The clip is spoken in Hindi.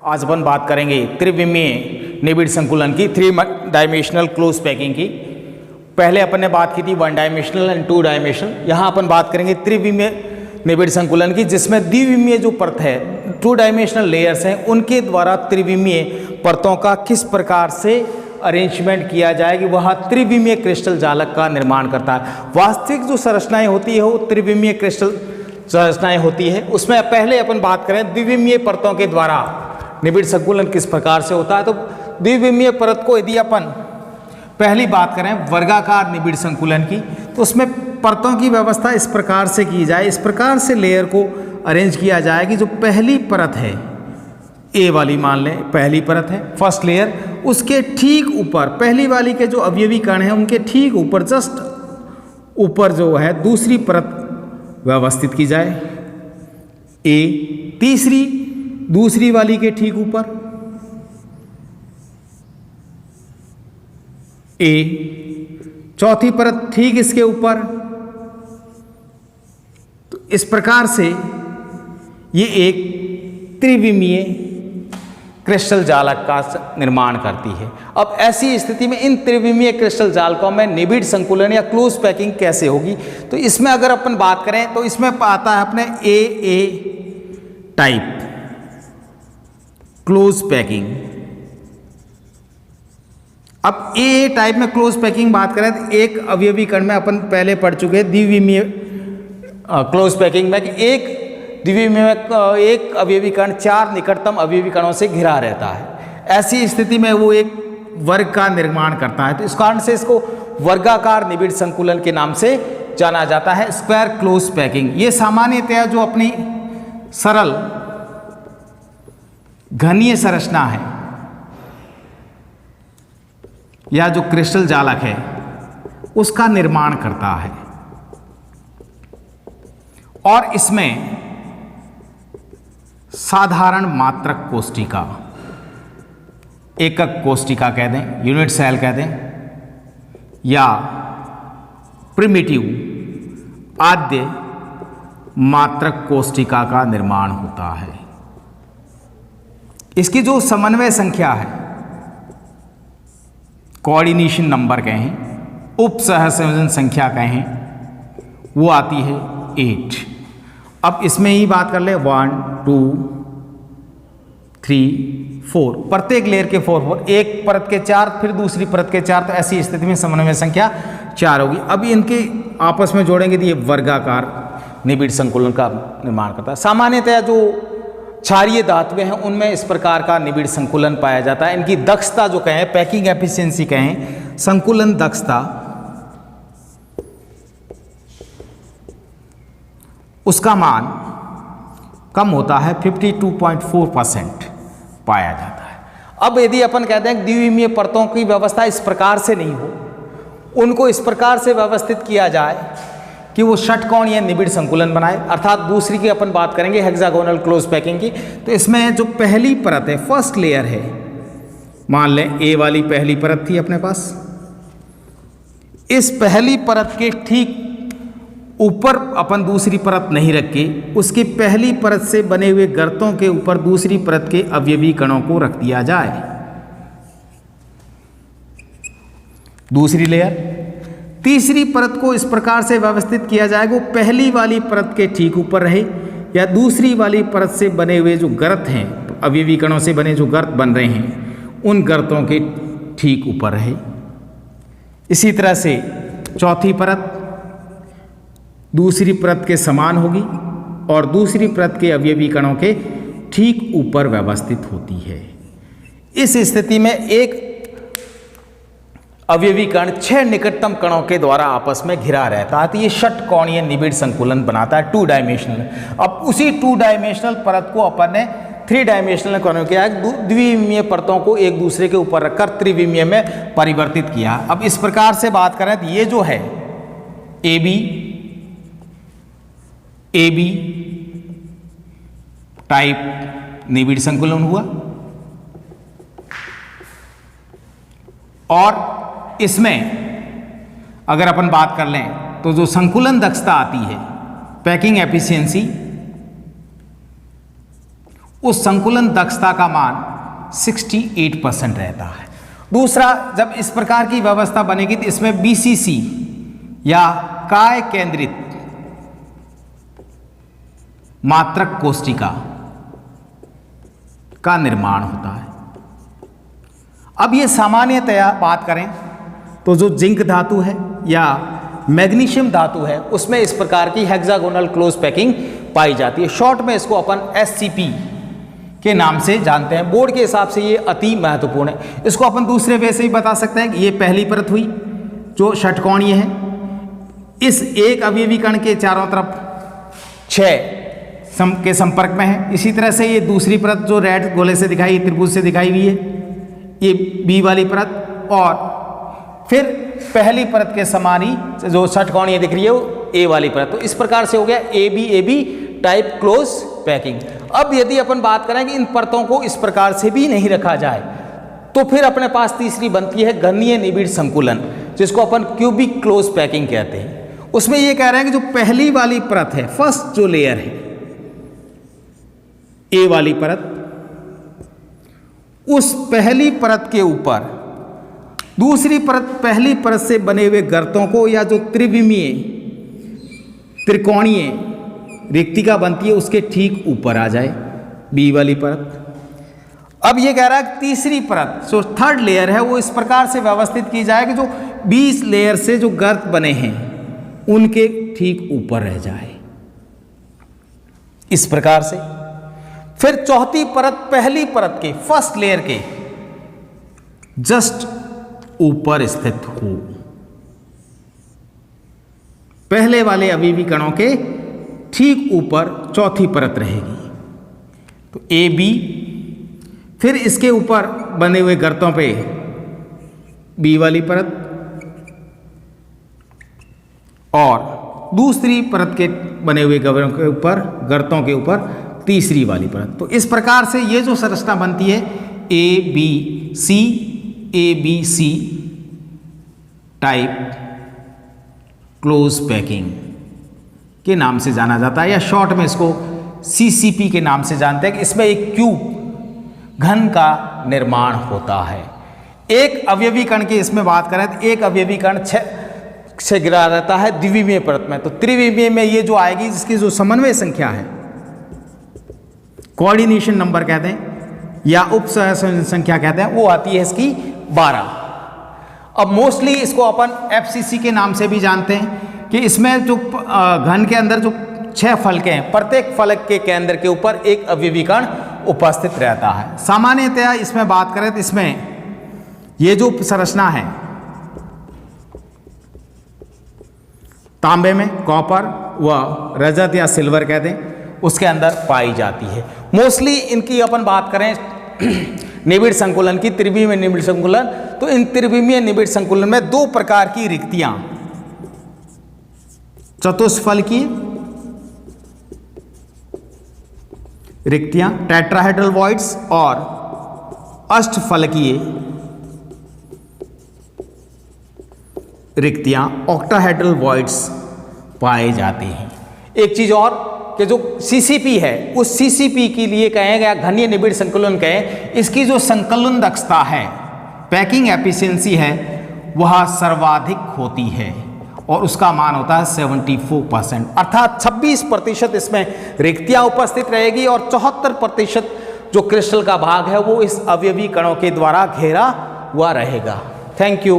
आज अपन बात करेंगे त्रिविमीय निबिड़ संकुलन की, 3 डायमेंशनल क्लोज पैकिंग की। पहले अपन ने बात की थी 1 डायमेंशनल एंड 2 डायमेंशनल। यहाँ अपन बात करेंगे त्रिविमीय निबिड़ संकुलन की, जिसमें द्विविमीय जो परत है, 2 डायमेंशनल लेयर्स हैं, उनके द्वारा त्रिविमीय परतों का किस प्रकार से अरेंजमेंट किया जाए कि वह त्रिविमीय क्रिस्टल जालक का निर्माण करता है। वास्तविक जो संरचनाएं होती है वो त्रिविमीय क्रिस्टल संरचनाएं होती है। उसमें पहले अपन बात करें द्विविमीय परतों के द्वारा निबिड़ संकुलन किस प्रकार से होता है। तो द्विविमीय परत को यदि अपन पहली बात करें वर्गाकार निबिड़ संकुलन की, तो उसमें परतों की व्यवस्था इस प्रकार से की जाए, इस प्रकार से लेयर को अरेंज किया जाए कि जो पहली परत है, ए वाली मान लें पहली परत है, फर्स्ट लेयर, उसके ठीक ऊपर पहली वाली के जो अवयवी कण हैं उनके ठीक ऊपर जस्ट ऊपर जो है दूसरी परत व्यवस्थित की जाए, ए। तीसरी दूसरी वाली के ठीक ऊपर, ए। चौथी परत ठीक इसके ऊपर। तो इस प्रकार से ये एक त्रिविमीय क्रिस्टल जालक का निर्माण करती है। अब ऐसी स्थिति में इन त्रिविमीय क्रिस्टल जालकों में निबिड़ संकुलन या क्लोज पैकिंग कैसे होगी, तो इसमें अगर अपन बात करें तो इसमें आता है अपने ए टाइप क्लोज पैकिंग। अब ए टाइप में क्लोज पैकिंग बात करें तो एक अवयवी कण में अपन पहले पढ़ चुके हैं द्विविमीय क्लोज पैकिंग में कि एक द्विविमीय में एक अवयवी कण 4 निकटतम अवयवी कणों से घिरा रहता है। ऐसी स्थिति में वो एक वर्ग का निर्माण करता है, तो इस कारण से इसको वर्गाकार निबिड़ संकुलन के नाम से जाना जाता है, स्क्वायर क्लोज पैकिंग। ये सामान्यतया जो अपनी सरल घनीय संरचना है या जो क्रिस्टल जालक है उसका निर्माण करता है, और इसमें साधारण मात्रक कोष्टिका, एकक कोष्टिका कह दें, यूनिट सेल कह दें, या प्रिमिटिव आद्य मात्रक कोष्टिका का निर्माण होता है। इसकी जो समन्वय संख्या है, कोऑर्डिनेशन नंबर कहें, उप सहसंयोजन संख्या कहें, वो आती है 8। अब इसमें ही बात कर ले 1 2 3 4, प्रत्येक लेयर के 4, एक परत के 4, फिर दूसरी परत के 4, तो ऐसी स्थिति में समन्वय संख्या 4 होगी। अब इनके आपस में जोड़ेंगे तो ये वर्गाकार निबिड़ संकुलन का निर्माण करता है। सामान्यतया जो क्षारीय धातुएं हैं उनमें इस प्रकार का निबिड़ संकुलन पाया जाता है। इनकी दक्षता जो कहें, पैकिंग एफिशिएंसी कहें, संकुलन दक्षता, उसका मान कम होता है, 52.4% पाया जाता है। अब यदि अपन कहते हैं द्विविमीय परतों की व्यवस्था इस प्रकार से नहीं हो, उनको इस प्रकार से व्यवस्थित किया जाए कि वो षटकोणीय निबिड़ संकुलन बनाए, अर्थात दूसरी की अपन बात करेंगे हेक्सागोनल क्लोज पैकिंग की। तो इसमें जो पहली परत है, फर्स्ट लेयर है, मान लें ए वाली पहली परत थी अपने पास, इस पहली परत के ठीक ऊपर अपन दूसरी परत नहीं रख के उसकी पहली परत से बने हुए गर्तों के ऊपर दूसरी परत के अवयवी कणों को रख दिया जाए। दूसरी लेयर, तीसरी परत को इस प्रकार से व्यवस्थित किया जाएगा, वो पहली वाली परत के ठीक ऊपर रहे, या दूसरी वाली परत से बने हुए जो गर्त हैं, अवयवी कणों से बने जो गर्त बन रहे हैं, उन गर्तों के ठीक ऊपर रहे। इसी तरह से चौथी परत दूसरी परत के समान होगी और दूसरी परत के अवयवी कणों के ठीक ऊपर व्यवस्थित होती है। इस स्थिति में एक अवयवी कण 6 निकटतम कणों के द्वारा आपस में घिरा रहता है, तो ये षटकोणीय निबिड़ संकुलन बनाता है, 2 डायमेंशनल। अब उसी 2 डायमेंशनल परत को अपन ने 3 डायमेंशनल कणों किया, द्विविमीय परतों को एक दूसरे के ऊपर रखकर त्रिविमीय में परिवर्तित किया। अब इस प्रकार से बात करें तो ये जो है ए बी टाइप निबिड़ संकुलन हुआ, और इसमें अगर अपन बात कर लें तो जो संकुलन दक्षता आती है, पैकिंग एफिशिएंसी, उस संकुलन दक्षता का मान 68% रहता है। दूसरा, जब इस प्रकार की व्यवस्था बनेगी तो इसमें बीसीसी या काय केंद्रित मात्रक कोशिका का निर्माण होता है। अब ये सामान्यतया बात करें तो जो जिंक धातु है या मैग्नीशियम धातु है उसमें इस प्रकार की हेक्सागोनल क्लोज पैकिंग पाई जाती है। शॉर्ट में इसको अपन SCP के नाम से जानते हैं। बोर्ड के हिसाब से ये अति महत्वपूर्ण है। इसको अपन दूसरे वे से ही बता सकते हैं कि ये पहली परत हुई जो षटकोणीय है, इस एक अवयवी कण के चारों तरफ 6 के संपर्क में है। इसी तरह से ये दूसरी परत जो रेड गोले से दिखाई, त्रिभुज से दिखाई हुई है, ये बी वाली परत, और फिर पहली परत के समान ही जो षटकोणीय दिख रही है वो ए वाली परत। तो इस प्रकार से हो गया AB टाइप क्लोज पैकिंग। अब यदि अपन बात करें कि इन परतों को इस प्रकार से भी नहीं रखा जाए तो फिर अपने पास तीसरी बनती है घनीय निबिड़ संकुलन, जिसको अपन क्यूबिक क्लोज पैकिंग कहते हैं। उसमें ये कह रहे हैं कि जो पहली वाली परत है, फर्स्ट जो लेयर है ए वाली परत, उस पहली परत के ऊपर दूसरी परत पहली परत से बने हुए गर्तों को या जो त्रिविमीय त्रिकोणीय रिक्तिका बनती है उसके ठीक ऊपर आ जाए, बी वाली परत। अब ये कह रहा है तीसरी परत जो थर्ड लेयर है वो इस प्रकार से व्यवस्थित की जाए कि जो 20 लेयर से जो गर्त बने हैं उनके ठीक ऊपर रह जाए, इस प्रकार से। फिर चौथी परत पहली परत के फर्स्ट लेयर के जस्ट ऊपर स्थित हो, पहले वाले अवयवी कणों के ठीक ऊपर चौथी परत रहेगी। तो AB, फिर इसके ऊपर बने हुए गर्तों पे बी वाली परत और दूसरी परत के बने हुए गर्तों के ऊपर तीसरी वाली परत। तो इस प्रकार से ये जो संरचना बनती है ABC टाइप क्लोज पैकिंग के नाम से जाना जाता है, या शॉर्ट में इसको CCP के नाम से जानते हैं कि इसमें एक क्यूब घन का निर्माण होता है। एक अवयवी कण की इसमें बात करें तो एक अवयवी कण 6 से गिरा रहता है द्विविमीय परत में। तो त्रिविमीय में ये जो आएगी जिसकी जो समन्वय संख्या है, कोऑर्डिनेशन नंबर कहते हैं या उप संख्या कहते हैं, वो आती है इसकी 12। अब मोस्टली इसको अपन FCC के नाम से भी जानते हैं कि इसमें जो घन के अंदर जो 6 फलके हैं, प्रत्येक फलक के केंद्र के ऊपर एक अवयवी कण उपस्थित रहता है। सामान्यतया इसमें बात करें तो इसमें ये जो संरचना है तांबे में, कॉपर व रजत या सिल्वर कहते हैं, उसके अंदर पाई जाती है। मोस्टली इनकी अपन बात करें निबिड़ संकुलन की, त्रिविमीय निबिड़ संकुलन, तो इन त्रिविमीय निबिड़ संकुलन में 2 प्रकार की रिक्तियां, चतुष्फलकीय रिक्तियां टेट्राहेड्रल वॉइड्स और अष्टफलकीय रिक्तियां ऑक्टाहेड्रल वॉइड्स पाए जाते हैं। एक चीज और कि जो CCP है उस CCP के लिए कहें या घनीय निबिड़ संकुलन कहें, इसकी जो संकलन दक्षता है, पैकिंग एफिशिएंसी है, वह सर्वाधिक होती है और उसका मान होता है 74%, अर्थात 26% इसमें रिक्तियां उपस्थित रहेगी और 74% जो क्रिस्टल का भाग है वो इस अवयवी कणों के द्वारा घेरा हुआ रहेगा। Thank you.